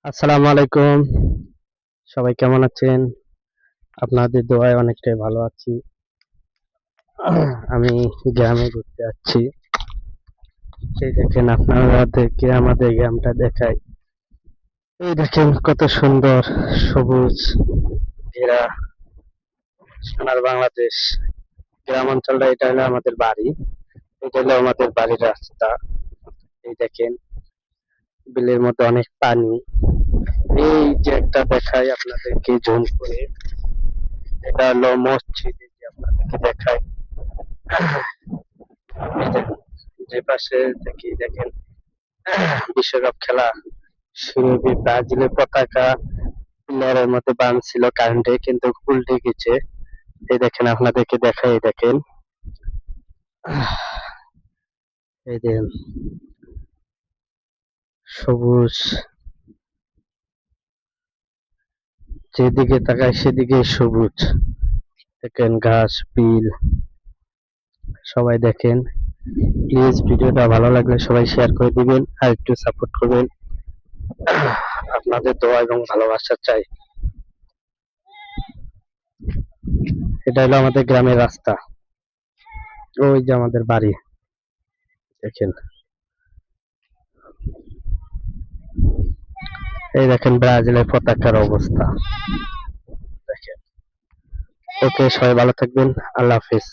আসসালামু আলাইকুম। সবাই কেমন আছেন? আপনাদের দোয়ায় অনেকটাই ভালো আছি। আমি গ্রামে ঘুরতে যাচ্ছি। এই দেখেন আপনাদেরকে আমাদের গ্রামটা দেখাই। এই দেখেন কত সুন্দর সবুজ ঘেরা সোনার বাংলাদেশ। গ্রাম অঞ্চলটা এটা হলো আমাদের বাড়ি। এটা হলো আমাদের বাড়ির রাস্তা। এই দেখেন বিলের মধ্যে অনেক পানি। এই যে একটা দেখাই আপনাদেরকে জুম করে। এটা হলো মসজিদ এই যে আপনাদেরকে দেখাই। এই যে যে পাশে থেকে দেখেন বিশ্বকাপ খেলা শুরু ব্রাজিলের পতাকা পিলারের মধ্যে বাঁধছিল কারেন্টে কিন্তু উল্টে গেছে। এই দেখেন আপনাদেরকে দেখাই দেখেন এই যে সবুজ যেদিকে তাকায় সেদিকে সবুজ দেখেন ঘাস বিল সবাই দেখেন। প্লিজ ভিডিওটা ভালো লাগলে সবাই শেয়ার করে দিবেন আর একটু সাপোর্ট করবেন। আপনাদের দোয়া এবং ভালোবাসা চাই। এটা হলো আমাদের গ্রামের রাস্তা। ওই যে আমাদের বাড়ি দেখেন। এই দেখেন ব্রাজিলের পতাকার অবস্থা দেখেন। ওকে সবাই ভালো থাকবেন। আল্লাহ হাফিজ।